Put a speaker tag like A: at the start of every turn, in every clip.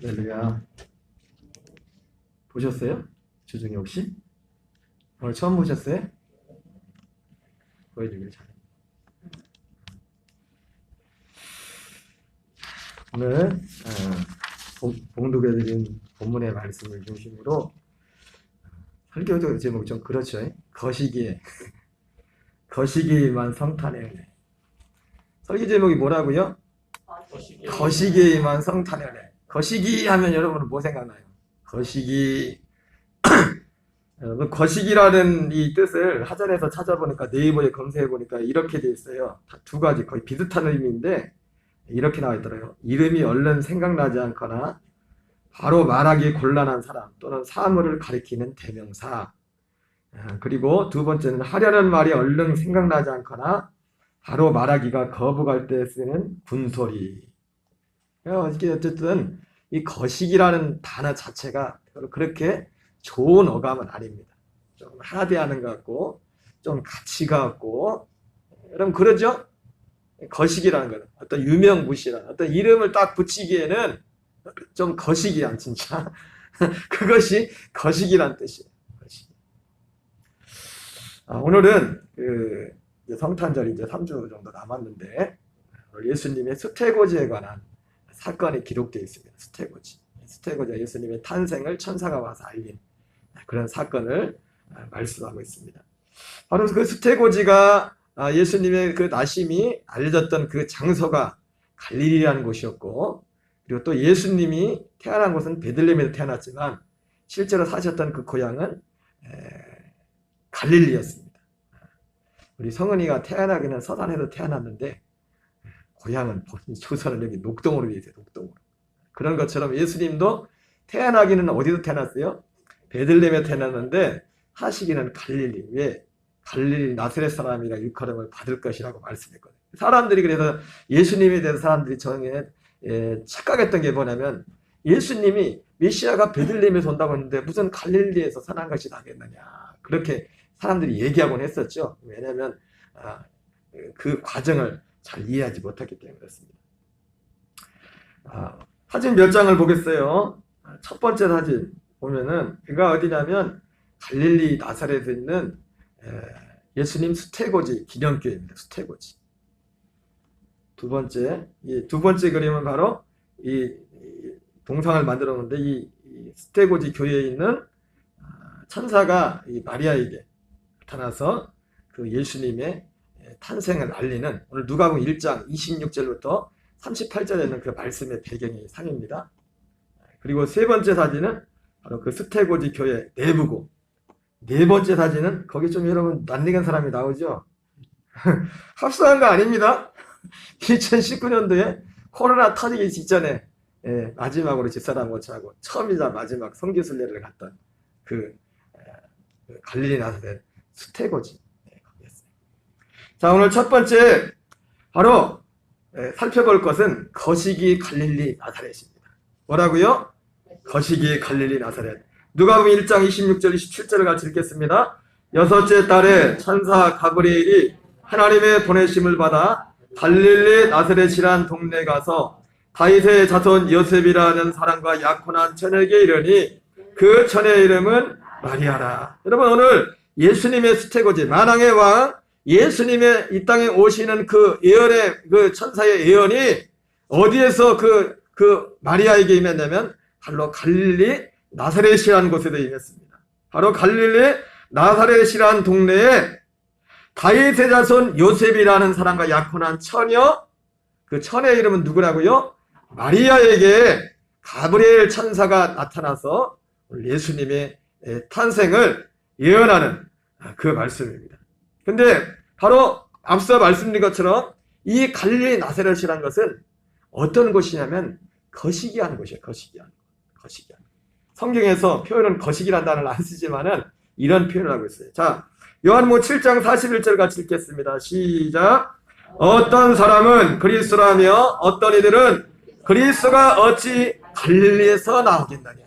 A: 할렐루야. 보셨어요? 주중에 혹시? 오늘 처음 보셨어요? 보여주길 잘해. 오늘 봉독해드린 본문의 말씀을 중심으로 설교 제목 좀 그렇죠? 거시기에 거시기에만 성탄의 은혜. 설교 제목이 뭐라고요? 거시기에만 성탄의 은혜. 거시기 하면 여러분은 뭐 생각나요? 거시기. 여러분, 거시기라는 이 뜻을 하전에서 찾아보니까, 네이버에 검색해보니까 이렇게 돼 있어요. 두 가지 거의 비슷한 의미인데 이렇게 나와 있더라고요. 이름이 얼른 생각나지 않거나 바로 말하기 곤란한 사람 또는 사물을 가리키는 대명사. 그리고 두 번째는 하려는 말이 얼른 생각나지 않거나 바로 말하기가 거부갈 때 쓰는 군소리. 어쨌든 이 거시기라는 단어 자체가 그렇게 좋은 어감은 아닙니다. 좀 하대하는 것 같고 좀 가치가 없고, 여러분 그러죠? 거시기라는 거는 어떤 유명무실한 어떤 이름을 딱 붙이기에는 좀 거시기한, 진짜 그것이 거시기란 뜻이에요. 거시기. 오늘은 성탄절이 이제 3주 정도 남았는데 예수님의 수태고지에 관한 사건이 기록되어 있습니다. 수태고지가 예수님의 탄생을 천사가 와서 알린 그런 사건을 말씀하고 있습니다. 바로 그 수태고지가 예수님의 그 나심이 알려졌던 그 장소가 갈릴리라는 곳이었고, 그리고 또 예수님이 태어난 곳은 베들레헴에서 태어났지만 실제로 사셨던 그 고향은 갈릴리였습니다. 우리 성은이가 태어나기는 서산에서 태어났는데 고향은 조선은 여기 녹동으로 되어 있어요. 녹동으로. 그런 것처럼 예수님도 태어나기는 어디서 태어났어요? 베들레헴에 태어났는데 하시기는 갈릴리. 왜? 갈릴리 나사렛 사람이라 일컬음을 받을 것이라고 말씀했거든요. 사람들이 그래서 예수님에 대해서 사람들이 착각했던 게 뭐냐면, 예수님이 메시아가 베들레헴에서 온다고 했는데 무슨 갈릴리에서 선한 것이 나겠느냐, 그렇게 사람들이 얘기하곤 했었죠. 왜냐하면 그 과정을 잘 이해하지 못했기 때문에 그렇습니다. 사진 몇 장을 보겠어요. 첫 번째 사진 보면은 그가 어디냐면 갈릴리 나사렛에 있는 예수님 수태고지 기념교회입니다. 수태고지. 두 번째 그림은 바로 이 동상을 만들어 놓는데 이 수태고지 교회에 있는 천사가 이 마리아에게 나타나서 그 예수님의 탄생을 알리는, 오늘 누가복음 1장 26절부터 38절에 있는 그 말씀의 배경이 상입니다. 그리고 세 번째 사진은 바로 그 수태고지 교회 내부고, 네 번째 사진은 거기 좀 여러분 낯익은 사람이 나오죠? 합성한 거 아닙니다. 2019년도에 코로나 터지기 직전에 마지막으로 집사람 모처하고 처음이자 마지막 성교순례를 갔던 그 갈릴리 나사렛 수태고지 거기였어요. 자, 오늘 첫 번째 바로 살펴볼 것은 거시기 갈릴리 나사렛입니다. 뭐라고요? 거시기 갈릴리 나사렛. 누가복음 1장 26절 27절을 같이 읽겠습니다. 여섯째 달에 천사 가브리엘이 하나님의 보내심을 받아 갈릴리 나사렛이란 동네에 가서 다윗의 자손 요셉이라는 사람과 약혼한 처녀에게 이르니 그 처녀의 이름은 마리아라. 여러분, 오늘 예수님의 수태고지, 만왕의 왕 예수님의 이 땅에 오시는 그 예언의 그 천사의 예언이 어디에서 그 마리아에게 임했냐면 바로 갈릴리 나사렛이라는 곳에도 임했습니다. 바로 갈릴리 나사렛이라는 동네에 다윗의 자손 요셉이라는 사람과 약혼한 처녀, 그 처녀의 이름은 누구라고요? 마리아에게 가브리엘 천사가 나타나서 예수님의 탄생을 예언하는 그 말씀입니다. 근데 바로 앞서 말씀드린 것처럼 이 갈릴리 나사렛이라는 것은 어떤 곳이냐면 거시기한 곳이에요. 거시기한. 성경에서 표현은 거시기란 단어를 안 쓰지만은 이런 표현을 하고 있어요. 자, 요한복음 7장 41절 같이 읽겠습니다. 시작. 어떤 사람은 그리스도라며 어떤 이들은 그리스도가 어찌 갈릴리에서 나오겠느냐.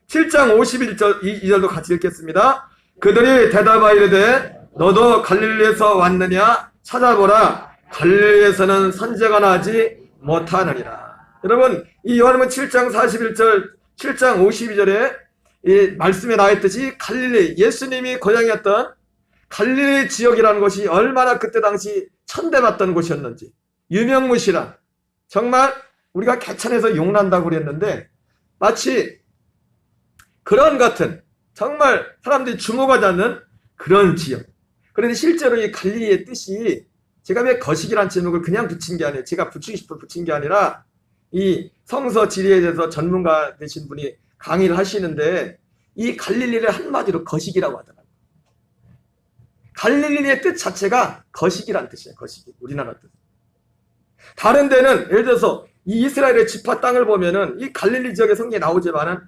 A: 7장 51절 2절도 같이 읽겠습니다. 그들이 대답하여 이르되 너도 갈릴리에서 왔느냐? 찾아보라. 갈릴리에서는 선지자가 나지 못하느니라. 여러분, 이 요한복음 7장 41절, 7장 52절에 이 말씀에 나와 있듯이 갈릴리, 예수님이 고향이었던 갈릴리 지역이라는 곳이 얼마나 그때 당시 천대받던 곳이었는지, 유명무실한, 정말 우리가 개천에서 용난다고 그랬는데 마치 그런 같은, 정말 사람들이 주목하지 않는 그런 지역. 그런데 실제로 이 갈릴리의 뜻이, 제가 왜 거시기란 제목을 그냥 붙인 게 아니에요. 제가 붙이고 싶어 붙인 게 아니라 이 성서 지리에 대해서 전문가 되신 분이 강의를 하시는데 이 갈릴리를 한마디로 거시기라고 하더라고요. 갈릴리의 뜻 자체가 거시기란 뜻이에요. 거시기. 우리나라 뜻. 다른 데는 예를 들어서 이 이스라엘의 지파 땅을 보면은 이 갈릴리 지역의 성경에 나오지만은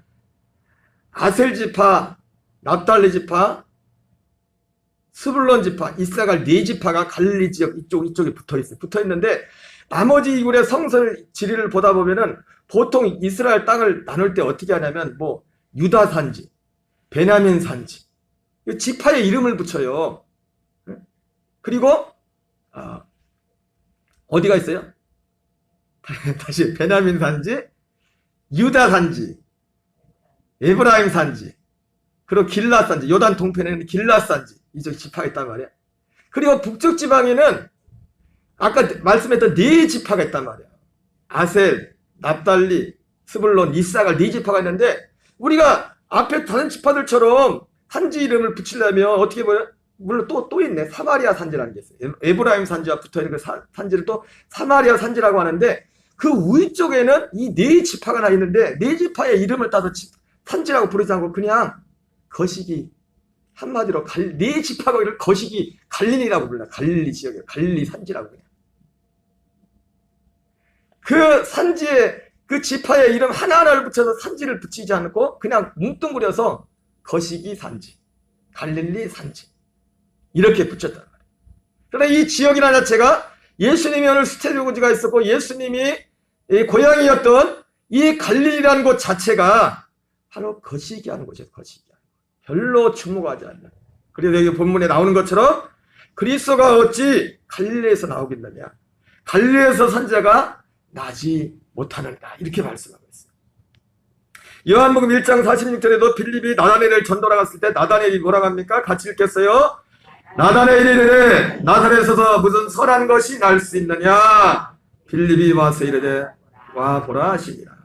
A: 아셀 지파, 납달리 지파, 스불론 지파, 이사갈 네 지파가 갈릴리 지역 이쪽에 붙어 있어요. 붙어 있는데 나머지 이굴의 성서 지리를 보다 보면은 보통 이스라엘 땅을 나눌 때 어떻게 하냐면 뭐 유다 산지, 베냐민 산지, 지파의 이름을 붙여요. 그리고 어디가 있어요? 다시 베냐민 산지, 유다 산지, 에브라임 산지, 그리고 길라 산지, 요단 동편에는 길라 산지, 이쪽 지파가 있단 말이야. 그리고 북쪽 지방에는 아까 말씀했던 네 지파가 있단 말이야. 아셀, 납달리, 스불론, 이사갈 네 지파가 있는데 우리가 앞에 다른 지파들처럼 산지 이름을 붙이려면 어떻게 보면 물론 또 있네. 사마리아 산지라는 게 있어요. 에브라임 산지와 붙어있는 그 산지를 또 사마리아 산지라고 하는데 그 위쪽에는 이 네 지파가 나 있는데 네 지파의 이름을 따서 산지라고 부르지 않고 그냥 거시기, 한마디로 네 지파가 이를 거시기 갈릴리라고 불러요. 갈릴리 지역이에요. 갈릴리 산지라고 그래요. 그 산지에 그 지파의 이름 하나하나를 붙여서 산지를 붙이지 않고 그냥 뭉뚱그려서 거시기 산지, 갈릴리 산지 이렇게 붙였단 말이에요. 그러나 이 지역이라는 자체가 예수님이 오늘 수태고지가 있었고 예수님이 고향이었던 이 갈릴리라는 곳 자체가 바로 거시기하는 곳이에요. 거시기. 별로 주목하지 않는. 그래서 여기 본문에 나오는 것처럼 그리스도가 어찌 갈릴리에서 나오겠느냐. 갈릴리에서 선자가 나지 못하는가. 이렇게 말씀하고 있어요. 요한복음 1장 46절에도 빌립이 나다나엘을 전도하러 갔을 때 나다나엘이 뭐라고 합니까? 같이 읽겠어요. 나다나엘이 이르되 나사렛에서 무슨 선한 것이 날 수 있느냐. 빌립이 와서 이르되 와 보라 하시니라.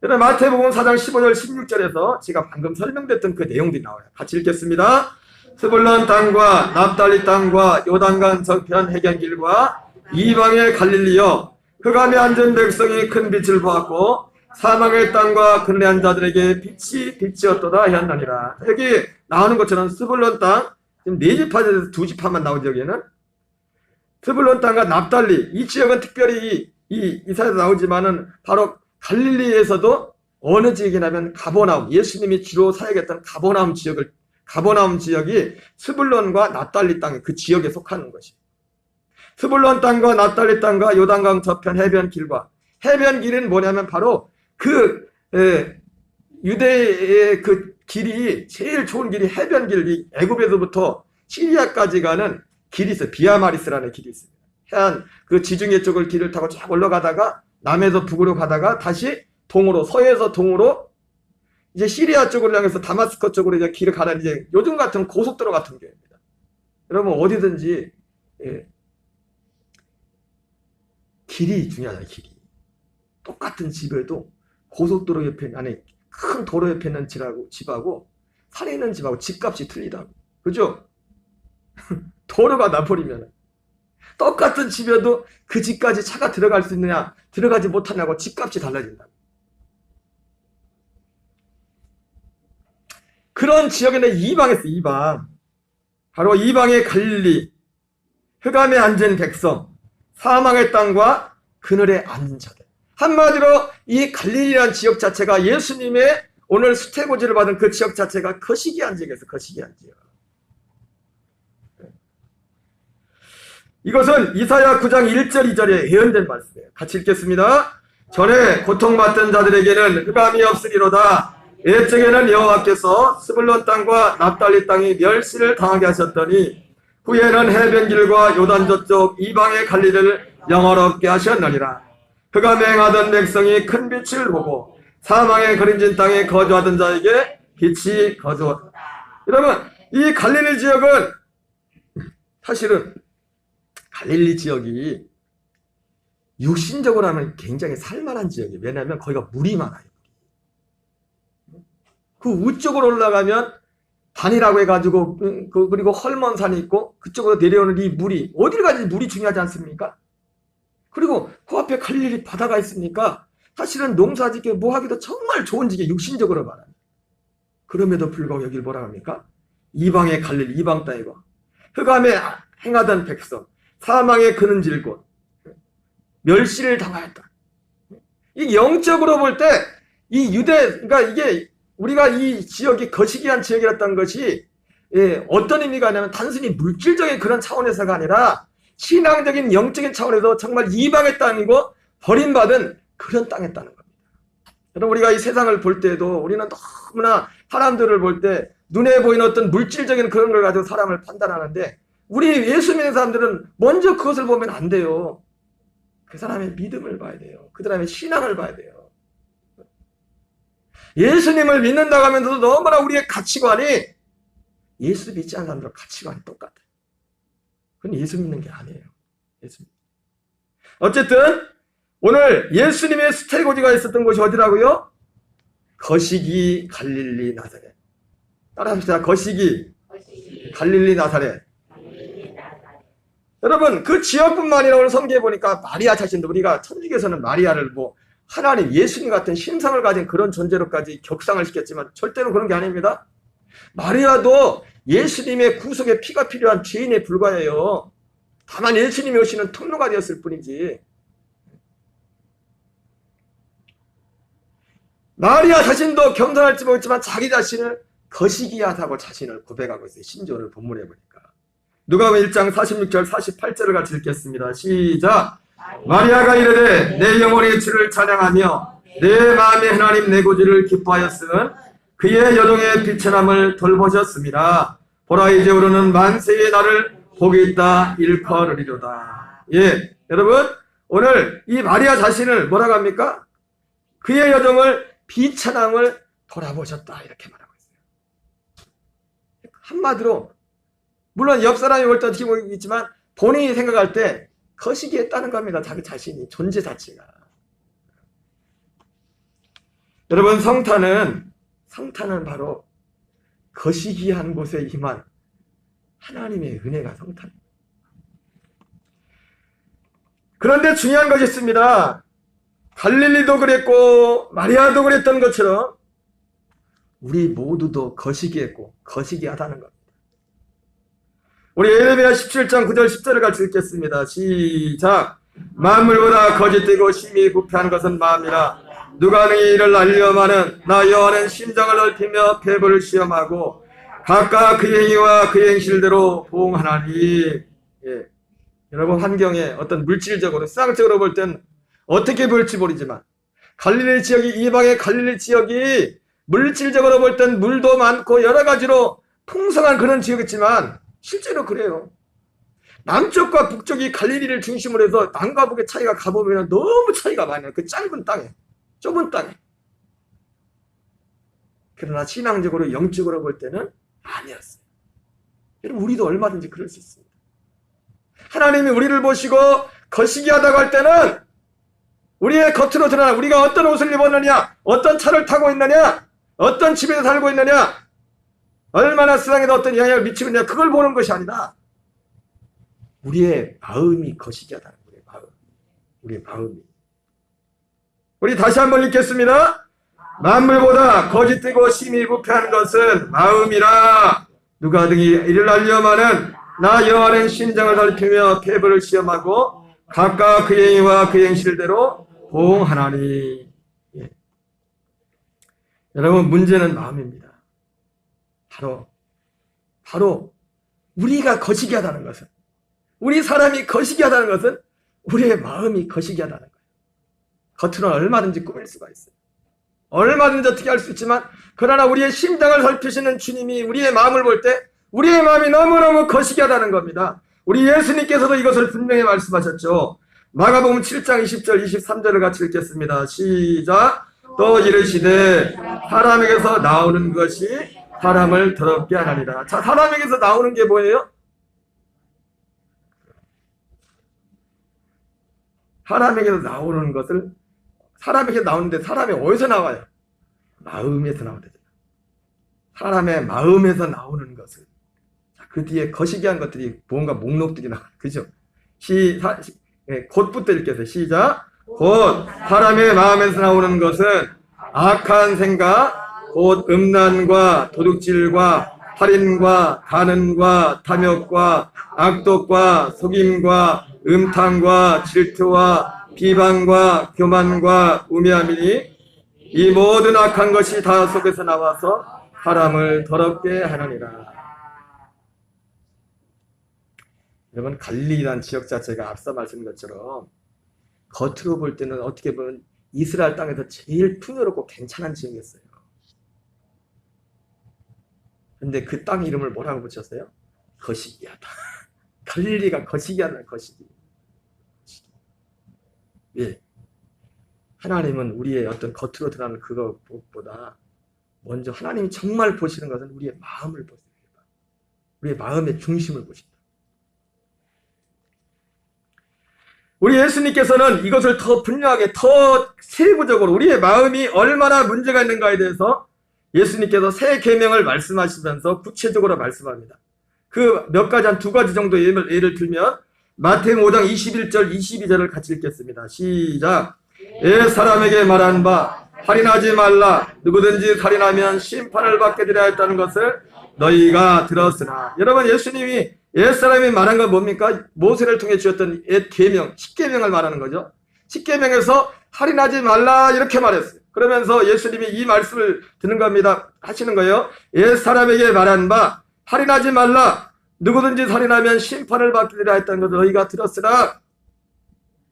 A: 여러분 마태복음 4장 15절 16절에서 제가 방금 설명됐던 그 내용들이 나와요. 같이 읽겠습니다. 스불론 땅과 납달리 땅과 요단강 저편 해변길과 이방의 갈릴리여 흑암에 앉은 백성이 큰 빛을 보았고 사망의 땅과 그늘에 앉은 자들에게 빛이었도다 하였느니라. 여기 나오는 것처럼 스불론 땅 지금 네 지파에서 두 지파만 나오죠. 여기는 스불론 땅과 납달리 이 지역은 특별히 이 이사에서 나오지만은 바로 갈릴리에서도 어느 지역이냐면 가버나움, 예수님이 주로 사역했던 가버나움 지역이 스불론과 납달리 땅 그 지역에 속하는 것이. 스불론 땅과 납달리 땅과 요단강 저편 해변길과 해변길은 뭐냐면 바로 그 유대의 그 길이 제일 좋은 길이 해변길이 애굽에서부터 시리아까지 가는 길이 있어요. 비아마리스라는 길이 있습니다. 해안 그 지중해 쪽을 길을 타고 쫙 올라가다가 남에서 북으로 가다가 다시 동으로 서에서 동으로 이제 시리아 쪽을 향해서 다마스커 쪽으로 이제 길을 가는 이제 요즘 같은 고속도로 같은 게입니다. 여러분 어디든지 길이 중요하잖아요. 길이 똑같은 집에도 고속도로 옆에 안에 큰 도로 옆에 있는 집하고 산에 있는 집하고 집값이 틀리다고. 그죠? 도로가 나버리면 똑같은 집에도 그 집까지 차가 들어갈 수 있느냐 들어가지 못하냐고 집값이 달라진다. 그런 지역에는 이방에 있어요. 이방. 바로 이방의 갈릴리, 흑암에 앉은 백성, 사망의 땅과 그늘에 앉은 자들. 한마디로 이 갈릴리라는 지역 자체가 예수님의 오늘 수태고지를 받은 그 지역 자체가 거시기한 지역에서 거시기한 지역. 이것은 이사야 9장 1절 2절에 예언된 말씀이에요. 같이 읽겠습니다. 전에 고통받던 자들에게는 흑암이 없으리로다. 옛적에는 여호와께서 스불론 땅과 납달리 땅이 멸시를 당하게 하셨더니 후에는 해변길과 요단 저쪽 이방의 갈릴리를 영화롭게 하셨느니라. 그가 맹하던 백성이 큰 빛을 보고 사망의 그림진 땅에 거주하던 자에게 빛이 거두었다. 여러분, 이 갈릴리 지역은 사실은 갈릴리 지역이 육신적으로 하면 굉장히 살만한 지역이에요. 왜냐하면 거기가 물이 많아요. 그 우쪽으로 올라가면 단이라고 해가지고 그리고 헐몬산이 있고 그쪽으로 내려오는 이 물이 어딜 가든지 물이 중요하지 않습니까? 그리고 그 앞에 갈릴리 바다가 있으니까 사실은 농사짓기 뭐 하기도 정말 좋은 지게 육신적으로 말합니다. 그럼에도 불구하고 여기를 뭐라 합니까? 이방의 갈릴리, 이방 땅이고 흑암에 행하던 백성, 사망의 그늘질 곳, 멸시를 당하였다. 이 영적으로 볼 때 이 유대, 그러니까 이게 우리가 이 지역이 거시기한 지역이었던 것이 어떤 의미가 있냐면 단순히 물질적인 그런 차원에서가 아니라 신앙적인 영적인 차원에서 정말 이방의 땅이고 버림받은 그런 땅이었다는 겁니다. 여러분, 우리가 이 세상을 볼 때도 우리는 너무나 사람들을 볼 때 눈에 보이는 어떤 물질적인 그런 걸 가지고 사람을 판단하는데 우리 예수 믿는 사람들은 먼저 그것을 보면 안 돼요. 그 사람의 믿음을 봐야 돼요. 그 사람의 신앙을 봐야 돼요. 예수님을 믿는다고 하면서도 너무나 우리의 가치관이 예수 믿지 않는 사람들과 가치관이 똑같아요. 그건 예수 믿는 게 아니에요. 예수. 어쨌든 오늘 예수님의 스테고지가 있었던 곳이 어디라고요? 거시기 갈릴리 나사렛. 따라합시다. 거시기 갈릴리 나사렛. 여러분, 그 지역뿐만 아니라 오늘 성경에 보니까 마리아 자신도 우리가 천주교에서는 마리아를 뭐 하나님 예수님 같은 신성을 가진 그런 존재로까지 격상을 시켰지만 절대로 그런 게 아닙니다. 마리아도 예수님의 구속에 피가 필요한 죄인에 불과해요. 다만 예수님이 오시는 통로가 되었을 뿐이지. 마리아 자신도 겸손할지 모르겠지만 자기 자신을 거시기하다고 자신을 고백하고 있어요. 심지어 오늘 본문에 보니까. 누가복음 1장 46절 48절을 같이 읽겠습니다. 시작. 마리아가 이르되 내 영혼이 주를 찬양하며 내 마음이 하나님 내 구주를 기뻐하였으면 그의 여종의 비천함을 돌보셨습니다. 보라 이제 오르는 만세의 날을 복이 있다 일컬으리로다. 예, 여러분, 오늘 이 마리아 자신을 뭐라고 합니까? 그의 여종을 비천함을 돌아보셨다 이렇게 말하고 있어요. 한마디로 물론 옆 사람이 볼 때 어떻게 보이겠지만 본인이 생각할 때 거시기했다는 겁니다. 자기 자신이, 존재 자체가. 여러분, 성탄은 바로 거시기한 곳에 임한 하나님의 은혜가 성탄입니다. 그런데 중요한 것이 있습니다. 갈릴리도 그랬고 마리아도 그랬던 것처럼 우리 모두도 거시기했고 거시기하다는 겁니다. 우리 예레미야 17장 9절 10절을 같이 읽겠습니다. 시작. 만물보다 거짓되고 심히 부패한 것은 마음이라 누가 너희 이를 알려마는 나 여호와는 심장을 넓히며 폐부를 시험하고 각각 그의 행위와 그의 행실대로 보응하나니. 예. 여러분, 환경에 어떤 물질적으로 세상적으로 볼 땐 어떻게 보일지 모르지만 갈릴리 지역이, 이방의 갈릴리 지역이 물질적으로 볼 땐 물도 많고 여러 가지로 풍성한 그런 지역이지만 실제로 그래요. 남쪽과 북쪽이 갈릴리를 중심으로 해서 남과 북의 차이가 가보면 너무 차이가 많아요. 그 짧은 땅에, 좁은 땅에. 그러나 신앙적으로, 영적으로 볼 때는 아니었어요. 여러분, 우리도 얼마든지 그럴 수 있습니다. 하나님이 우리를 보시고 거시기하다고 할 때는 우리의 겉으로 드러나 우리가 어떤 옷을 입었느냐, 어떤 차를 타고 있느냐, 어떤 집에서 살고 있느냐, 얼마나 세상에도 어떤 영향을 미치고 있느냐, 그걸 보는 것이 아니라 우리의 마음이 거시기하다는 거예요. 우리의 마음이. 우리 다시 한번 읽겠습니다. 만물보다 거짓되고 심히 부패한 것은 마음이라 누가 등이 이를 알려마는 나 여호와는 심장을 넓히며 폐부를 시험하고 각각 그의 행위와 그의 행실대로 보응하나니. 예. 여러분, 문제는 마음입니다. 바로 우리가 거시기하다는 것은, 우리 사람이 거시기하다는 것은 우리의 마음이 거시기하다는 거예요. 겉으로는 얼마든지 꾸밀 수가 있어요. 얼마든지 어떻게 할 수 있지만 그러나 우리의 심장을 살피시는 주님이 우리의 마음을 볼 때 우리의 마음이 너무너무 거시기하다는 겁니다. 우리 예수님께서도 이것을 분명히 말씀하셨죠. 마가복음 7장 20절 23절을 같이 읽겠습니다. 시작. 또 이르시되 사람에게서 나오는 것이 사람을 더럽게 하나니라. 자, 사람에게서 나오는 게 뭐예요? 사람에게서 나오는 것을, 사람에게 나오는데 사람이 어디서 나와요? 마음에서 나오대요. 사람의 마음에서 나오는 것을. 자, 그 뒤에 거시기한 것들이 뭔가 목록들이 나와요. 그죠? 곧부터 읽겠어요. 시작. 곧 사람의 마음에서 나오는 것은 악한 생각, 곧 음란과 도둑질과 살인과 간음과 탐욕과 악독과 속임과 음탕과 질투와 비방과 교만과 우매함이니 이 모든 악한 것이 다 속에서 나와서 사람을 더럽게 하느니라. 여러분, 갈릴리라는 지역 자체가 앞서 말씀드린 것처럼 겉으로 볼 때는 어떻게 보면 이스라엘 땅에서 제일 풍요롭고 괜찮은 지역이었어요. 근데 그 땅 이름을 뭐라고 붙였어요? 거시기하다. 갈릴리가 거시기하다. 거시기. 예. 하나님은 우리의 어떤 겉으로 드러나는 그것보다 먼저 하나님이 정말 보시는 것은 우리의 마음을 보십니다. 우리의 마음의 중심을 보신다. 우리 예수님께서는 이것을 더 분명하게, 더 세부적으로 우리의 마음이 얼마나 문제가 있는가에 대해서 예수님께서 새 계명을 말씀하시면서 구체적으로 말씀합니다. 그 몇 가지, 한 두 가지 정도 예를 들면 마태복음 5장 21절 22절을 같이 읽겠습니다. 시작. 옛 사람에게 말한 바 살인하지 말라. 누구든지 살인하면 심판을 받게 되려 했다는 것을 너희가 들었으나. 여러분, 예수님이 옛사람이 말한 건 뭡니까? 모세를 통해 주셨던 옛 계명, 10계명을 말하는 거죠. 10계명에서 살인하지 말라 이렇게 말했어요. 그러면서 예수님이 이 말씀을 듣는 겁니다. 하시는 거예요. 옛사람에게 말한 바 살인하지 말라. 누구든지 살인하면 심판을 받게 되려 했다는 것을 너희가 들었으나.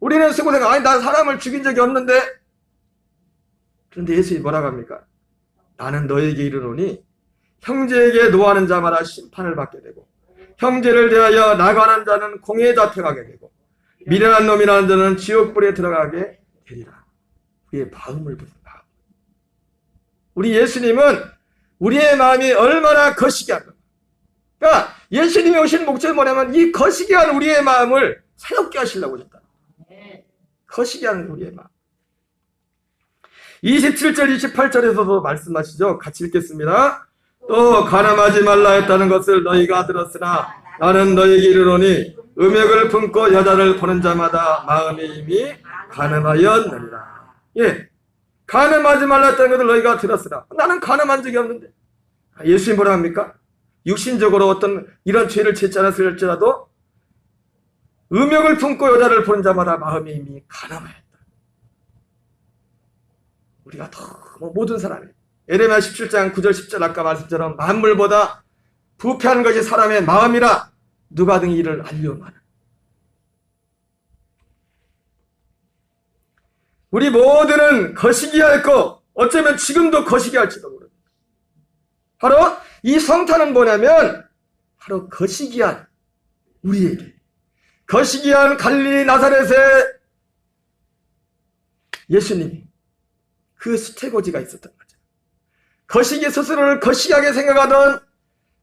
A: 우리는 쓰고 생각, 아니 난 사람을 죽인 적이 없는데. 그런데 예수님이 뭐라고 합니까? 나는 너에게 이르노니 형제에게 노하는 자마다 심판을 받게 되고 형제를 대하여 나가는 자는 공에 잡혀가게 되고 미련한 놈이라는 자는 지옥불에 들어가게 되리라. 우리의 마음을 보는 마음. 우리 예수님은 우리의 마음이 얼마나 거시기한 것. 그러니까 예수님이 오신 목적이 뭐냐면 이 거시기한 우리의 마음을 새롭게 하시려고 하셨다. 거시기한 우리의 마음. 27절 28절에서도 말씀하시죠. 같이 읽겠습니다. 또 가늠하지 말라 했다는 것을 너희가 들었으나 나는 너희에게 이르노니 음욕을 품고 여자를 보는 자마다 마음이 이미 가늠하였느니라. 예, 가늠하지 말라 했다는 것을 너희가 들었으나 나는 가늠한 적이 없는데. 예수님 뭐라 합니까? 육신적으로 어떤 이런 죄를 짓지 않았을지라도 음욕을 품고 여자를 보는 자마다 마음이 이미 가늠하였다. 우리가 너무 모든 사람이 에레미야 17장 9절 10절 아까 말씀처럼 만물보다 부패한 것이 사람의 마음이라 누가 등 이를 알려마는. 우리 모두는 거시기하였고 어쩌면 지금도 거시기할지도 모릅니다. 바로 이 성탄은 뭐냐면 바로 거시기한 우리에게, 거시기한 갈릴리 나사렛의 예수님이 그 수태고지가 있었던 거죠. 거시기 스스로를 거시기하게 생각하던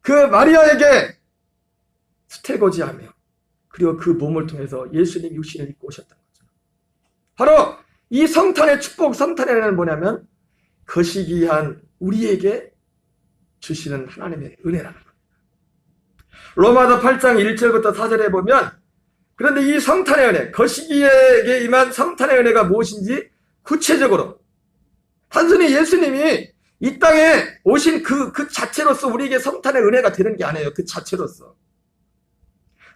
A: 그 마리아에게 수태고지하며 그리고 그 몸을 통해서 예수님 육신을 입고 오셨던 거죠. 바로 이 성탄의 축복, 성탄에는 뭐냐면 거시기한 우리에게 주시는 하나님의 은혜라는 겁니다. 로마서 8장 1절부터 4절에 보면 그런데 이 성탄의 은혜, 거시기에게 임한 성탄의 은혜가 무엇인지 구체적으로 단순히 예수님이 이 땅에 오신 그 자체로서 우리에게 성탄의 은혜가 되는 게 아니에요. 그 자체로서.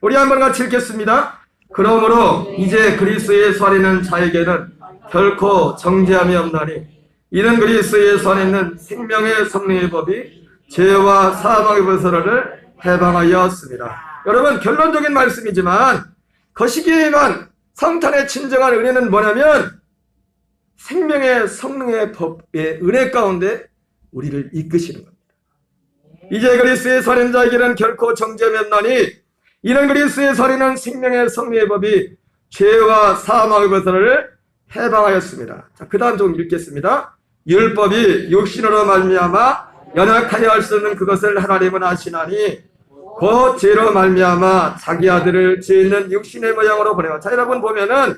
A: 우리 한번 같이 읽겠습니다. 그러므로 이제 그리스도의 안에 있는 자에게는 결코 정죄함이 없나니 이는 그리스도의 안에 있는 생명의 성령의 법이 죄와 사망의 벌서를 해방하였습니다. 여러분, 결론적인 말씀이지만 거시기에만 성탄의 진정한 은혜는 뭐냐면 생명의 성령의 법의 은혜 가운데 우리를 이끄시는 겁니다. 이제 그리스도의 안에 있는 자에게는 결코 정죄함이 없나니 이는 그리스도의 안에 있는 생명의 성령의 법이 죄와 사망의 벗어를 해방하였습니다. 자, 그 다음 좀 읽겠습니다. 율법이 육신으로 말미암아 연약하여 할 수 없는 그것을 하나님은 아시나니 곧 죄로 말미암아 자기 아들을 죄 있는 육신의 모양으로 보내와. 자, 여러분 보면은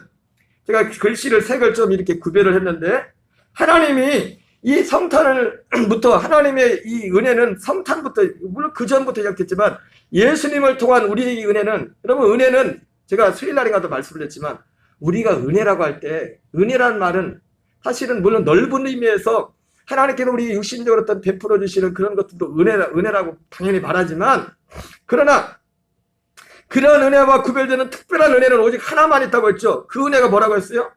A: 제가 글씨를 색을 좀 이렇게 구별을 했는데, 하나님이 이 성탄을부터, 하나님의 이 은혜는 성탄부터, 물론 그 전부터 시작됐지만 예수님을 통한 우리의 은혜는, 여러분 은혜는 제가 수요일날인가도 말씀을 했지만, 우리가 은혜라고 할 때, 은혜란 말은 사실은 물론 넓은 의미에서 하나님께서 우리 육신적으로 어떤 베풀어 주시는 그런 것들도 은혜라고 당연히 말하지만, 그러나 그런 은혜와 구별되는 특별한 은혜는 오직 하나만 있다고 했죠. 그 은혜가 뭐라고 했어요?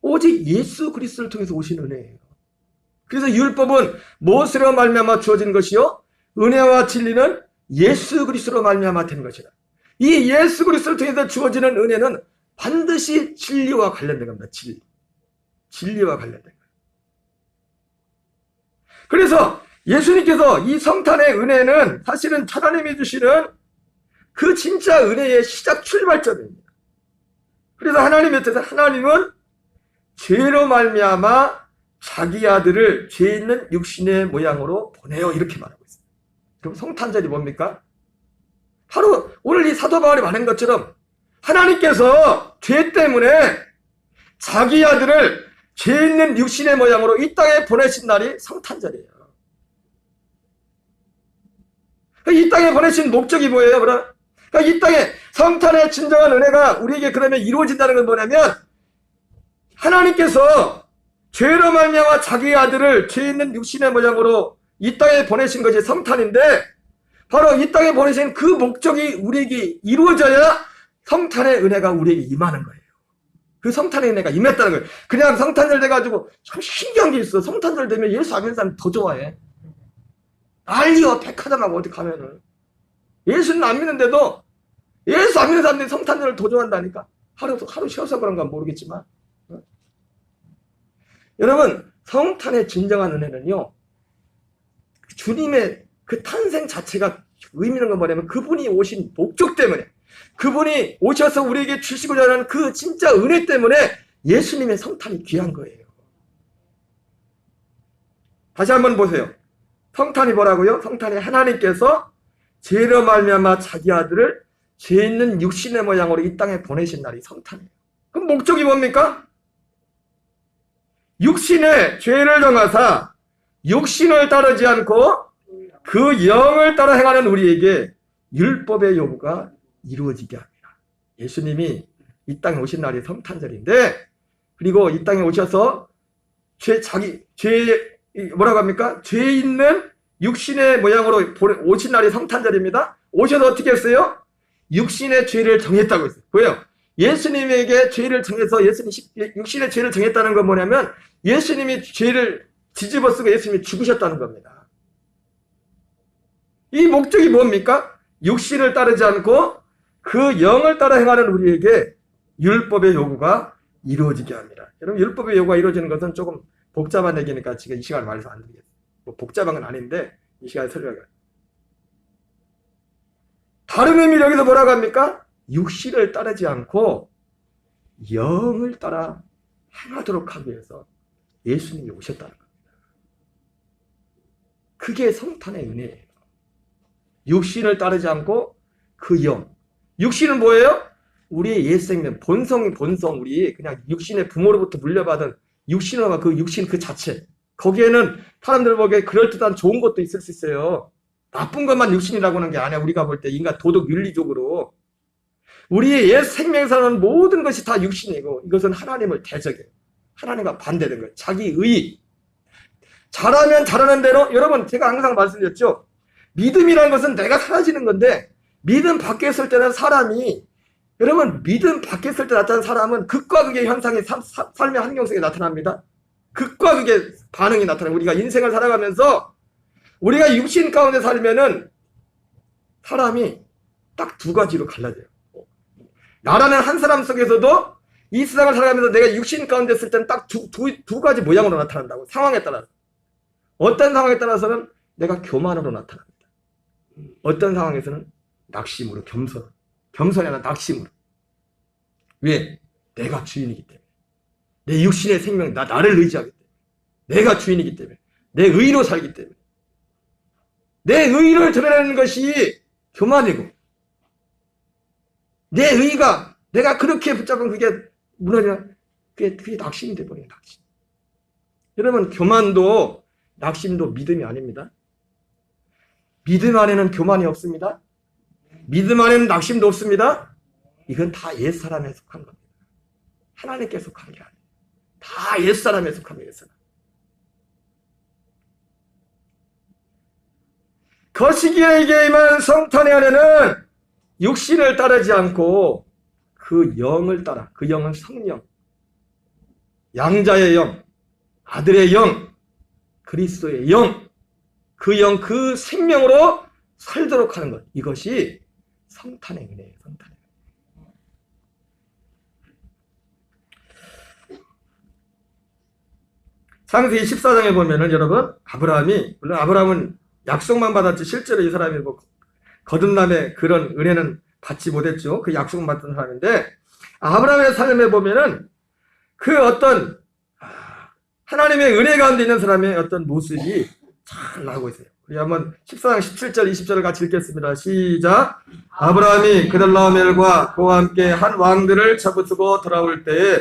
A: 오직 예수 그리스도를 통해서 오신 은혜예요. 그래서 율법은 무엇으로 말미암아 주어진 것이요? 은혜와 진리는 예수 그리스도로 말미암아 된 것이다. 이 예수 그리스도를 통해서 주어지는 은혜는 반드시 진리와 관련된 겁니다. 진리와 관련된 거예요. 그래서 예수님께서 이 성탄의 은혜는 사실은 하나님이 주시는 그 진짜 은혜의 시작 출발점입니다. 그래서 하나님의 뜻은, 하나님은 죄로 말미암아 자기 아들을 죄 있는 육신의 모양으로 보내요, 이렇게 말하고 있어요. 그럼 성탄절이 뭡니까? 바로 오늘 이 사도 바울이 말한 것처럼 하나님께서 죄 때문에 자기 아들을 죄 있는 육신의 모양으로 이 땅에 보내신 날이 성탄절이에요. 이 땅에 보내신 목적이 뭐예요? 그러니까 이 땅에 성탄의 진정한 은혜가 우리에게 그러면 이루어진다는 건 뭐냐면, 하나님께서 죄로 말미암아 자기 아들을 죄 있는 육신의 모양으로 이 땅에 보내신 것이 성탄인데, 바로 이 땅에 보내신 그 목적이 우리에게 이루어져야 성탄의 은혜가 우리에게 임하는 거예요. 그 성탄의 은혜가 임했다는 거예요. 그냥 성탄절 돼가지고 참 신기한 게 있어. 성탄절 되면 예수 안 믿는 사람 더 좋아해. 난리야. 백화점하고 어디 가면은 예수는 안 믿는데도 예수 안 믿는 사람들이 성탄절을 더 좋아한다니까. 하루 쉬어서 그런가 모르겠지만, 여러분, 성탄의 진정한 은혜는요, 주님의 그 탄생 자체가 의미 있는 건 뭐냐면, 그분이 오신 목적 때문에, 그분이 오셔서 우리에게 주시고자 하는 그 진짜 은혜 때문에 예수님의 성탄이 귀한 거예요. 다시 한번 보세요. 성탄이 뭐라고요? 성탄이 하나님께서 죄로 말미암아 자기 아들을 죄 있는 육신의 모양으로 이 땅에 보내신 날이 성탄이에요. 그럼 목적이 뭡니까? 육신의 죄를 정하사 육신을 따르지 않고 그 영을 따라 행하는 우리에게 율법의 요구가 이루어지게 합니다. 예수님이 이 땅에 오신 날이 성탄절인데, 그리고 이 땅에 오셔서 뭐라고 합니까? 죄 있는 육신의 모양으로 오신 날이 성탄절입니다. 오셔서 어떻게 했어요? 육신의 죄를 정했다고 했어요. 왜요? 예수님에게 죄를 정해서 육신의 죄를 정했다는 건 뭐냐면, 예수님이 죄를 뒤집어 쓰고 예수님이 죽으셨다는 겁니다. 이 목적이 뭡니까? 육신을 따르지 않고 그 영을 따라 행하는 우리에게 율법의 요구가 이루어지게 합니다. 여러분, 율법의 요구가 이루어지는 것은 조금 복잡한 얘기니까 지금 이 시간에 말해서 안 드리겠습니다. 뭐 복잡한 건 아닌데 이 시간에 설명해요. 다른 의미로 여기서 뭐라고 합니까? 육신을 따르지 않고 영을 따라 행하도록 하기 위해서 예수님이 오셨다는 겁니다. 그게 성탄의 은혜예요. 육신을 따르지 않고 그 영. 육신은 뭐예요? 우리의 옛 생명, 본성, 우리 그냥 육신의 부모로부터 물려받은 육신과 그 육신 그 자체. 거기에는 사람들 보기에 그럴듯한 좋은 것도 있을 수 있어요. 나쁜 것만 육신이라고 하는 게 아니야. 우리가 볼 때 인간 도덕 윤리적으로 우리의 옛 생명에서는 모든 것이 다 육신이고, 이것은 하나님을 대적해요. 하나님과 반대된 거예요. 자기 의. 잘하면 잘하는 대로, 여러분 제가 항상 말씀드렸죠. 믿음이라는 것은 내가 사라지는 건데, 믿음 밖에 있을 때는 사람이, 여러분 믿음 밖에 있을 때 나타나는 사람은 극과 극의 현상이 삶의 환경 속에 나타납니다. 극과 극의 반응이 나타나요. 우리가 인생을 살아가면서 우리가 육신 가운데 살면은 사람이 딱 두 가지로 갈라져요. 나라는 한 사람 속에서도 이 세상을 살아가면서 내가 육신 가운데 있을 때는 딱 두 가지 모양으로 나타난다고. 상황에 따라서. 어떤 상황에 따라서는 내가 교만으로 나타납니다. 어떤 상황에서는 낙심으로, 겸손이 아니라 낙심으로. 왜? 내가 주인이기 때문에. 내 육신의 생명, 나를 의지하기 때문에. 내가 주인이기 때문에. 내 의로 살기 때문에. 내 의를 드러내는 것이 교만이고, 내 의가 내가 그렇게 붙잡은 그게 무너지면 그게 낙심이 돼버려요. 낙심. 여러분, 교만도 낙심도 믿음이 아닙니다. 믿음 안에는 교만이 없습니다. 믿음 안에는 낙심도 없습니다. 이건 다 옛사람에 속한 겁니다. 하나님께 속한 게 아니에요. 다 옛사람에 속한 거예요. 옛사람. 거시기에게 임한 성탄의 안에는 육신을 따르지 않고 그 영을 따라, 그 영은 성령, 양자의 영, 아들의 영, 그리스도의 영, 그 영, 그 생명으로 살도록 하는 것. 이것이 성탄의 은혜예요. 성탄의 은혜. 창세기 14장에 보면은 여러분, 아브라함이, 물론 아브라함은 약속만 받았지 실제로 이 사람이 뭐 거듭남의 그런 은혜는 받지 못했죠. 그 약속만 받던 사람인데, 아브라함의 삶에 보면은 그 어떤 하나님의 은혜 가운데 있는 사람의 어떤 모습이 잘 나오고 있어요. 우리 한번 14장 17절 20절을 같이 읽겠습니다. 시작. 아브라함이 그들라오멜과 그와 함께 한 왕들을 잡으시고 돌아올 때에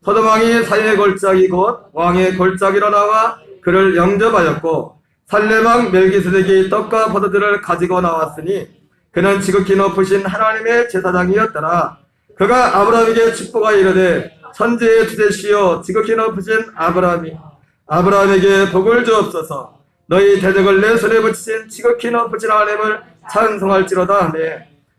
A: 소돔 왕이 사형의 골짜기 곧 왕의 골짜기로 나와 그를 영접하였고, 살렘 왕 멜기세덱이 떡과 포도주를 가지고 나왔으니 그는 지극히 높으신 하나님의 제사장이었더라. 그가 아브라함에게 축복하여 이르되 천지의 주제시여 지극히 높으신 아브라함에게 복을 주옵소서. 너희 대적을 내 손에 붙이신 지극히 높으신 하나님을 찬송할지로다 하며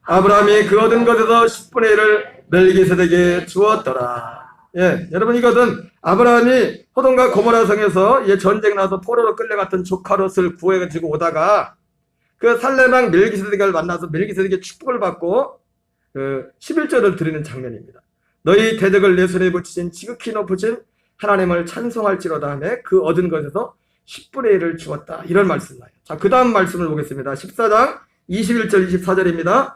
A: 아브라함이 그 얻은 것에서 10분의 1을 멜기세덱에게 주었더라. 예, 여러분, 이것은 아브라함이 소돔과 고모라 성에서 전쟁 나서 포로로 끌려갔던 조카 롯을 구해가지고 오다가 그 살렘 왕 멜기세덱을 만나서 멜기세덱의 축복을 받고 11절을 드리는 장면입니다. 너희 대적을 내 손에 붙이신 지극히 높으신 하나님을 찬송할지로다 하며 그 얻은 것에서 10분의 1을 주었다. 이런 말씀 나요. 자, 그 다음 말씀을 보겠습니다. 14장 21절 24절입니다.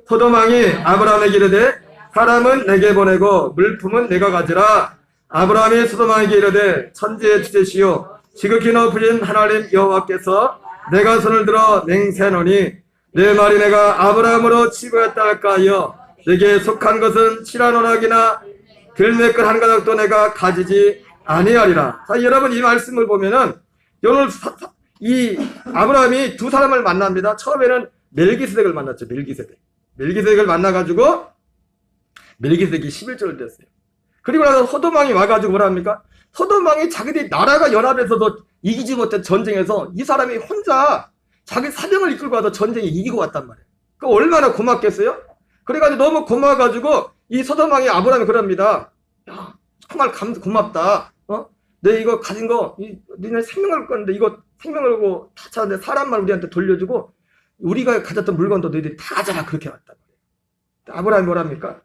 A: 소돔 왕이 아브라함에게 이르되 사람은 내게 보내고 물품은 내가 가지라. 아브라함이 소돔 왕에게 이르되 천지의 주제시요 지극히 높으신 하나님 여호와께서 내가 손을 들어 맹세하노니 내 말이 내가 아브라함으로 치부했다 할까 하여 내게 속한 것은 실한 오락이나 들매끌 한 가닥도 내가 가지지 아니하리라. 자, 여러분, 이 말씀을 보면은 오늘 이 아브라함이 두 사람을 만납니다. 처음에는 멜기세덱을 만났죠. 멜기세덱을 만나가지고 멜기세덱이 11절을 드렸어요. 그리고 나서 소돔 왕이 와가지고 뭐라 합니까? 소돔 왕이 자기들이 나라가 연합해서도 이기지 못한 전쟁에서 이 사람이 혼자 자기 사병을 이끌고 와서 전쟁에 이기고 왔단 말이에요. 그 얼마나 고맙겠어요? 그래가지고 너무 고마워가지고 이 소돔 왕이 아브라함이 그럽니다. 야, 정말 고맙다. 내 이거 가진 거, 니네 생명을 건데 이거 생명을 걸고 다 찾았는데 사람만 우리한테 돌려주고 우리가 가졌던 물건도 너희들이 다 가져라. 그렇게 왔단 말이에요. 아브라함이 뭐랍니까?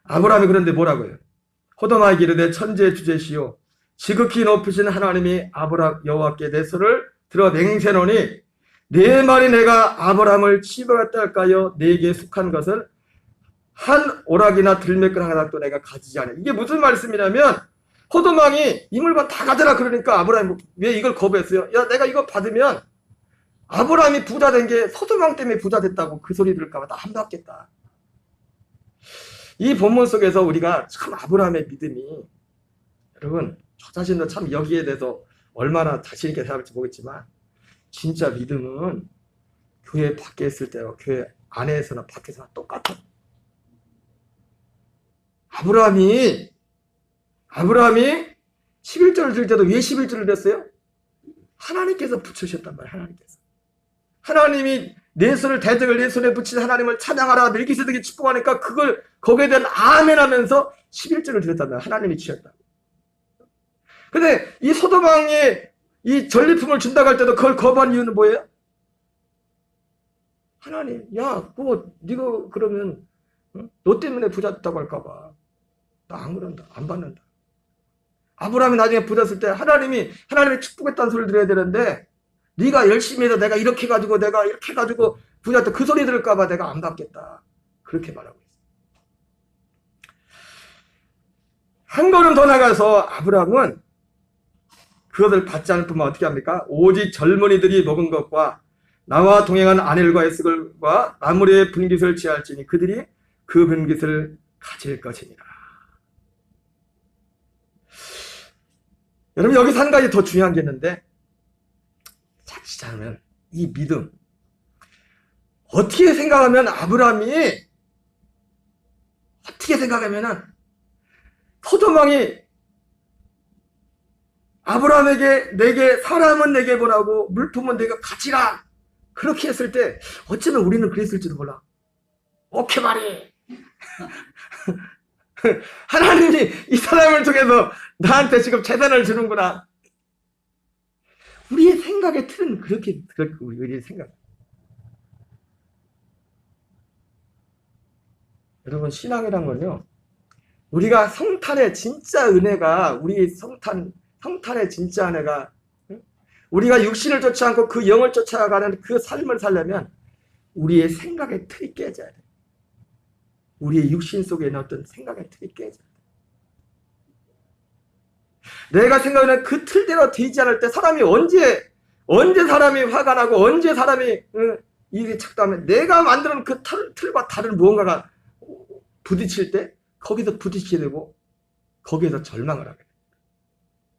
A: 아브라함이 그런데 뭐라고 해요? 소돔 왕에게 이르되 천지의 주제시요 지극히 높으신 하나님이 아브라함 여호와께 내 손을 들어 맹세노니 내 말이 내가 아브라함을 치부했다 할까요? 내게 속한 것을 한 오락이나 들매끈 하나도 내가 가지지 않아. 이게 무슨 말씀이냐면 소돔 왕이 이 물건 다 가져라 그러니까 아브라함이 왜 이걸 거부했어요? 야, 내가 이거 받으면 아브라함이 부자 된 게 소돔 왕 때문에 부자 됐다고 그 소리 들을까 봐 나 안 받겠다. 이 본문 속에서 우리가 참 아브라함의 믿음이, 여러분, 저 자신도 참 여기에 대해서 얼마나 자신 있게 생각할지 모르겠지만 진짜 믿음은 교회 밖에 있을 때와 교회 안에서나 밖에서나 똑같아. 아브라함이 11절을 들 때도 왜 11절을 했어요? 하나님께서 붙여주셨단 말이에요. 하나님께서. 하나님이 내 손을 대적을 내 손에 붙인 하나님을 찬양하라 멜기세덱이 축복하니까 그걸 거기에 대한 아멘 하면서 11절을 드렸단 말이에요. 하나님이 주셨다. 근데 이 소돔 왕이 이 전리품을 준다고 할 때도 그걸 거부한 이유는 뭐예요? 하나님, 야, 그거 네가 그러면 너 때문에 부자 됐다고 할까 봐. 나 안 그런다. 안 받는다. 아브라함이 나중에 부자 됐을 때 하나님이 축복했다는 소리를 들어야 되는데 네가 열심히 해서 내가 이렇게 가지고 부자 됐다. 그 소리 들을까 봐 내가 안 받겠다. 그렇게 말하고 있어요. 한 걸음 더 나가서 아브라함은 그것을 받지 않을 뿐만 어떻게 합니까? 오직 젊은이들이 먹은 것과 나와 동행한 아넬과 에스걸과 나무의 분깃을 취할지니 그들이 그 분깃을 가질 것이니라. 여러분 여기서 한 가지 더 중요한 게 있는데 자칫하면 이 믿음 어떻게 생각하면 소도망이 아브라함에게 내게 사람은 내게 보라고 물품은 내가 가지라 그렇게 했을 때 어쩌면 우리는 그랬을지도 몰라. 오케이 말이 하나님이 이 사람을 통해서 나한테 지금 재산을 주는구나. 우리의 생각의 틀은 그렇게 우리의 생각. 여러분 신앙이란 건요. 우리가 성탄의 진짜 은혜가 우리 성탄의 진짜 은혜가 우리가 육신을 쫓지 않고 그 영을 쫓아가는 그 삶을 살려면 우리의 생각의 틀이 깨져야 돼. 우리의 육신 속에 있는 어떤 생각의 틀이 깨져야 돼. 내가 생각하는 그 틀대로 되지 않을 때 사람이 언제 사람이 화가 나고 언제 사람이 일이 착도하면 내가 만드는 그 틀과 다른 무언가가 부딪힐 때 거기서 부딪히게 되고 거기에서 절망을 하게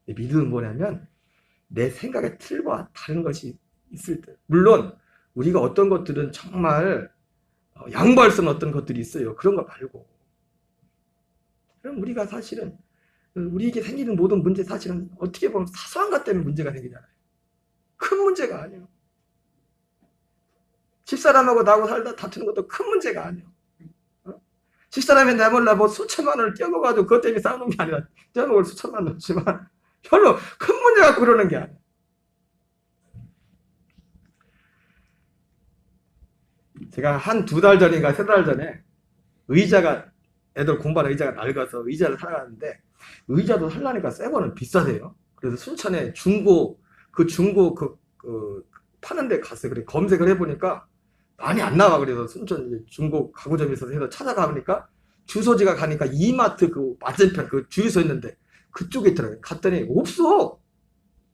A: 돼. 믿음은 뭐냐면 내 생각의 틀과 다른 것이 있을 때 물론 우리가 어떤 것들은 정말 양보할 수 없는 어떤 것들이 있어요. 그런 거 말고 그럼 우리가 사실은 우리에게 생기는 모든 문제 사실은 어떻게 보면 사소한 것 때문에 문제가 생기잖아요. 큰 문제가 아니에요. 집사람하고 나하고 살다 다투는 것도 큰 문제가 아니에요. 집사람이 내 몰라 뭐 수천만 원을 떼어먹어가지고 그것 때문에 싸우는 게 아니라 떼어먹을 수천만 원 넣지만 별로 큰 문제 갖고 그러는 게 아니에요. 제가 한 2달 전인가 3달 전에 애들 공부하는 의자가 낡아서 의자를 사러 갔는데 의자도 살라니까 새 거는 비싸대요. 그래서 순천에 중고 파는 데 갔어요. 그래 검색을 해보니까 많이 안 나와. 그래서 순천 중고 가구점에 있어서 해서 찾아가보니까 주소지가 가니까 이마트 그 맞은편 그 주유소 있는데 그쪽에 있더라고요. 갔더니 없어.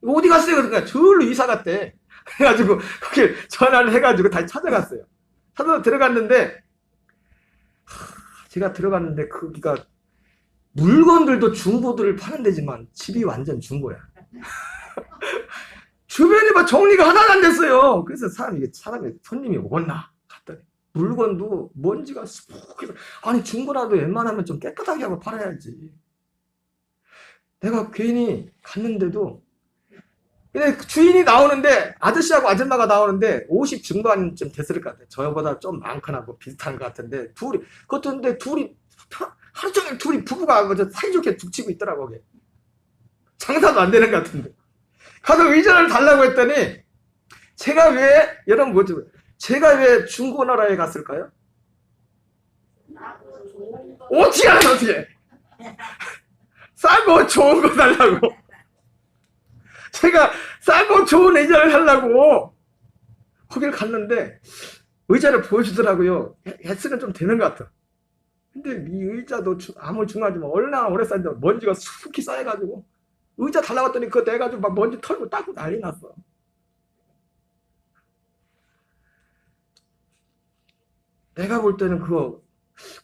A: 어디 갔어요? 그러니까 저기로 이사 갔대. 그래가지고 거기 전화를 해가지고 다시 찾아갔어요. 찾아서 들어갔는데 제가 들어갔는데 거기가 물건들도 중고들을 파는 데지만 집이 완전 중고야. 주변에 막 정리가 하나도 안 됐어요. 그래서 사람이 손님이 오겠나 갔더니 물건도 먼지가 수북해서 아니 중고라도 웬만하면 좀 깨끗하게 하고 팔아야지. 내가 괜히 갔는데도 근데 주인이 나오는데 아저씨하고 아줌마가 나오는데 50 중반쯤 됐을 것 같아요. 저보다 좀 많거나 뭐 비슷한 것 같은데 둘이 하루 종일 둘이 부부가 사이좋게 죽치고 있더라고. 거기. 장사도 안 되는 것 같은데 가서 의자를 달라고 했더니 제가 왜 중고나라에 갔을까요? 어떻게 알아 어떻게 싸고 좋은 거 달라고. 제가 싸고 좋은 의자를 살라고 거길 갔는데 의자를 보여주더라고요. 횟수는 좀 되는 것 같아. 근데 이 의자도 아무 중하지만 얼마나 오래 쌓인데 먼지가 수북히 쌓여가지고 의자 달라고 했더니 그거 내가지고 막 먼지 털고 닦고 난리 났어. 내가 볼 때는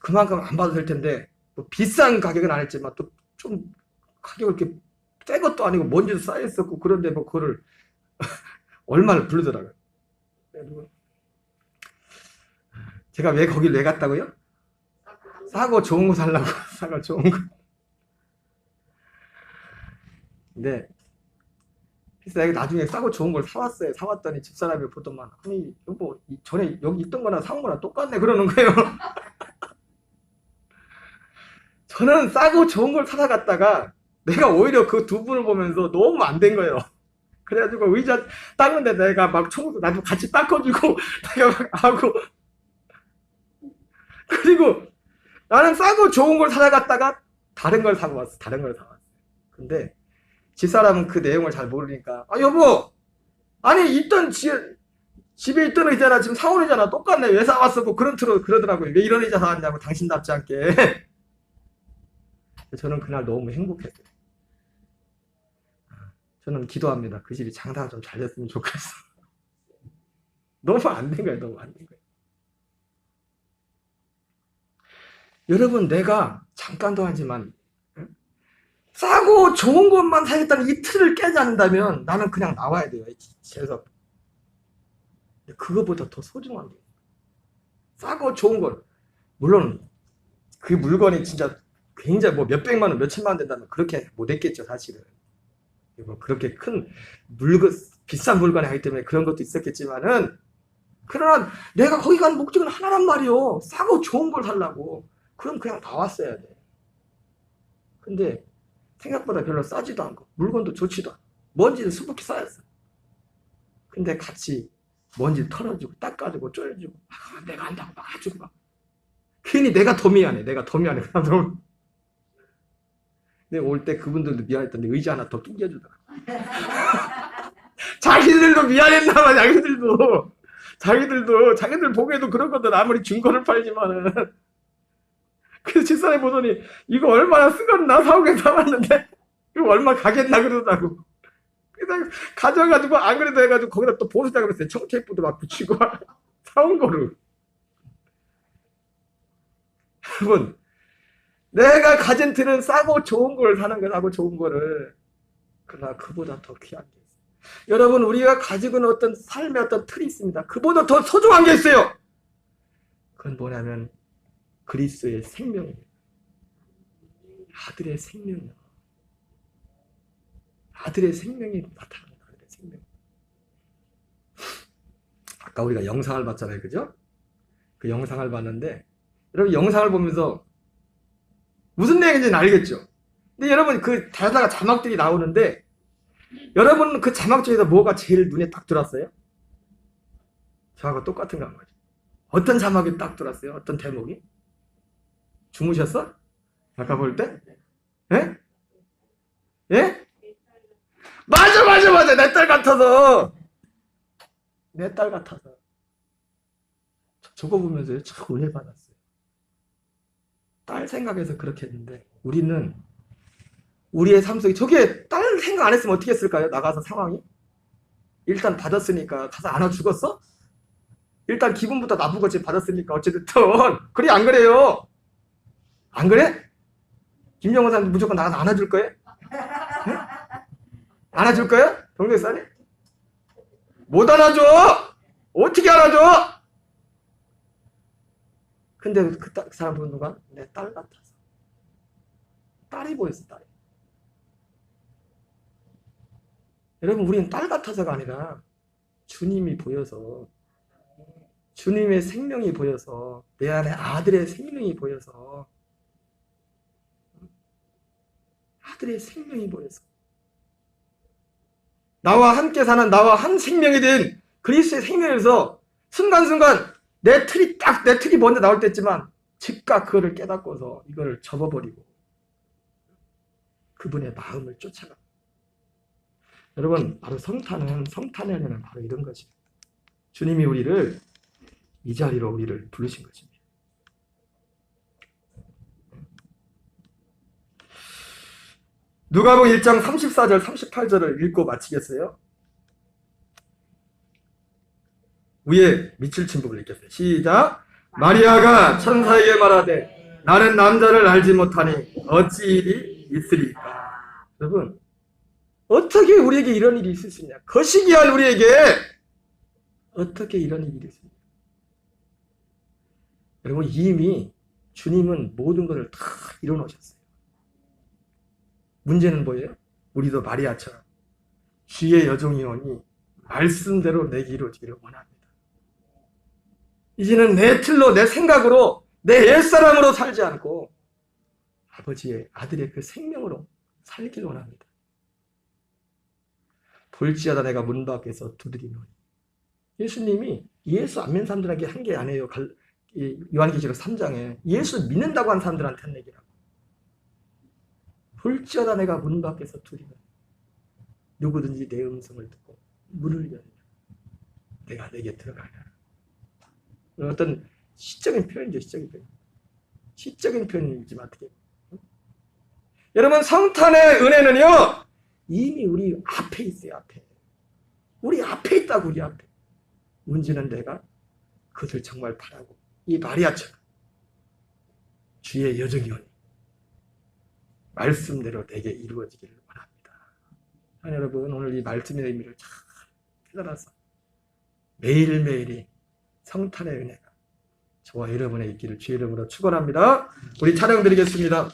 A: 그만큼 안 봐도 될 텐데 뭐 비싼 가격은 안 했지만 또 좀 가격을 이렇게 새 것도 아니고 먼지도 쌓여있었고 그런데 뭐 그거를 얼마를 부르더라고요. 제가 거길 왜 갔다고요? 싸고 좋은 거 살라고. 싸고 좋은 거. 근데 그래서 나중에 싸고 좋은 걸 사왔어요. 사왔더니 집사람이 보더만 아니 여보 전에 여기 있던 거나 사온 거나 똑같네 그러는 거예요. 저는 싸고 좋은 걸 찾아갔다가 내가 오히려 그 두 분을 보면서 너무 안 된 거예요. 그래가지고 의자 닦는데 내가 막 청소 나도 같이 닦아주고 내가 막 하고 그리고 나는 싸고 좋은 걸 찾아갔다가 다른 걸 사고 왔어. 다른 걸 사왔어. 근데 집사람은 그 내용을 잘 모르니까 아 여보 아니 집에 있던 의자나 지금 사온 의자나 똑같네 왜 사왔어? 뭐 그러더라고요. 왜 이런 의자 사왔냐고 당신답지 않게. 저는 그날 너무 행복했어요. 저는 기도합니다. 그 집이 장사가 좀 잘 됐으면 좋겠어. 너무 안 된 거예요. 너무 안 된 거예요. 여러분, 내가 잠깐도 하지만 싸고 좋은 것만 사겠다는 이 틀을 깨지 않는다면 나는 그냥 나와야 돼요. 그래서 그거보다 더 소중한 게 싸고 좋은 것. 물론 그 물건이 진짜 굉장히 뭐 몇백만 원, 몇천만 원 된다면 그렇게 못 했겠죠, 사실은. 뭐 그렇게 큰 물건, 비싼 물건이 아니기 때문에 그런 것도 있었겠지만은, 그러나 내가 거기 간 목적은 하나란 말이요. 싸고 좋은 걸 살라고. 그럼 그냥 나왔어야 돼. 근데 생각보다 별로 싸지도 않고 물건도 좋지도 않고 먼지는 수북히 쌓였어. 근데 같이 먼지 털어주고 닦아주고 쫄주고 내가 한다고 막 해주고 막 괜히 내가 더 미안해. 내가 더 미안해. 근데 올 때 그분들도 미안했던데 의자 하나 더 낑겨주더라. 자기들도 미안했나 봐. 자기들 보기에도 그런 것들 아무리 중고를 팔지만은. 그래서 집사람이 보더니 이거 얼마나 쓰겄나 사오긴 사왔는데 이거 얼마 가겠나 그러더라고. 그래서 가져가지고 안 그래도 해가지고 거기다 또 보수자 그랬어요. 청테이프도 막 붙이고 사온 거를. 여러분, 내가 가진 틀은 싸고 좋은 걸 사는 거, 싸고 좋은 거를. 그러나 그보다 더 귀한 게 있어요. 여러분, 우리가 가지고 있는 어떤 삶의 어떤 틀이 있습니다. 그보다 더 소중한 게 있어요. 그건 뭐냐면 그리스도의 생명입니다. 아들의 생명이요. 아들의 생명이 나타납니다. 아들의 생명. 아까 우리가 영상을 봤잖아요. 그죠? 그 영상을 봤는데 여러분 영상을 보면서 무슨 내용인지는 알겠죠? 근데 여러분 그 대사가 자막들이 나오는데 여러분 그 자막 중에서 뭐가 제일 눈에 딱 들어왔어요? 저하고 똑같은 거 한 거죠. 어떤 자막이 딱 들어왔어요? 어떤 대목이? 주무셨어? 아까 볼 때? 예? 예? 맞아. 내 딸 같아서. 내 딸 같아서. 저거 보면서 참 은혜 받았어요. 딸 생각해서 그렇게 했는데 우리는 우리의 삶 속에 저게 딸 생각 안 했으면 어떻게 했을까요? 나가서 상황이? 일단 받았으니까 가서 안아 죽었어? 일단 기분부터 나쁘겠지. 받았으니까 어쨌든 그래 안 그래요? 안 그래? 김영호 사람 무조건 나가서 안아줄 거예요? 네? 안아줄 거예요? 동네살이? 못 안아줘! 어떻게 안아줘? 근데 그 사람 보는 누가? 내 딸 같아서. 딸이 보였어, 딸이. 여러분, 우리는 딸 같아서가 아니라 주님이 보여서, 주님의 생명이 보여서, 내 안에 아들의 생명이 보여서, 아들의 생명이 보여서, 나와 함께 사는 나와 한 생명이 된 그리스도의 생명에서 순간순간 내 틀이 먼저 나올 때 있지만 즉각 그거를 깨닫고서 이걸 접어버리고 그분의 마음을 쫓아가. 여러분, 바로 성탄의 은혜는 바로 이런 것입니다. 주님이 우리를 이 자리로 우리를 부르신 것입니다. 누가복음 1장 34절 38절을 읽고 마치겠어요. 위에 밑줄 친 부분을 읽겠어요. 시작. 마리아가 천사에게 말하되 나는 남자를 알지 못하니 어찌 일이 있으리까. 여러분, 어떻게 우리에게 이런 일이 있을 수 있냐. 거시기한 우리에게 어떻게 이런 일이 있습니까? 여러분, 이미 주님은 모든 것을 다 이뤄놓으셨어요. 문제는 뭐예요? 우리도 마리아처럼 주의 여종이오니 말씀대로 내게 이루어지기를 원합니다. 이제는 내 틀로, 내 생각으로, 내 옛사람으로 살지 않고 아버지의 아들의 그 생명으로 살기를 원합니다. 볼지어다 내가 문 밖에서 두드리노니. 예수님이 예수 안 믿는 사람들에게 한 게 아니에요. 요한계시록 3장에 예수 믿는다고 한 사람들한테 한 얘기라고. 볼지어다 내가 문 밖에서 두드리노니 누구든지 내 음성을 듣고 문을 열면 내가 내게 들어가리라. 어떤 시적인 표현이죠. 시적인 표현. 시적인 표현이지만 어떻게 여러분, 성탄의 은혜는요, 이미 우리 앞에 있어요, 앞에. 우리 앞에 있다고, 우리 앞에. 문제는 내가 그것을 정말 바라고, 이 마리아처럼 주의 여정이 오니 말씀대로 내게 이루어지기를 원합니다. 여러분, 오늘 이 말씀의 의미를 잘 깨달아서 매일매일이 성탄의 은혜가 저와 여러분의 있기를 주의 이름으로 축원합니다. 우리 찬양 드리겠습니다.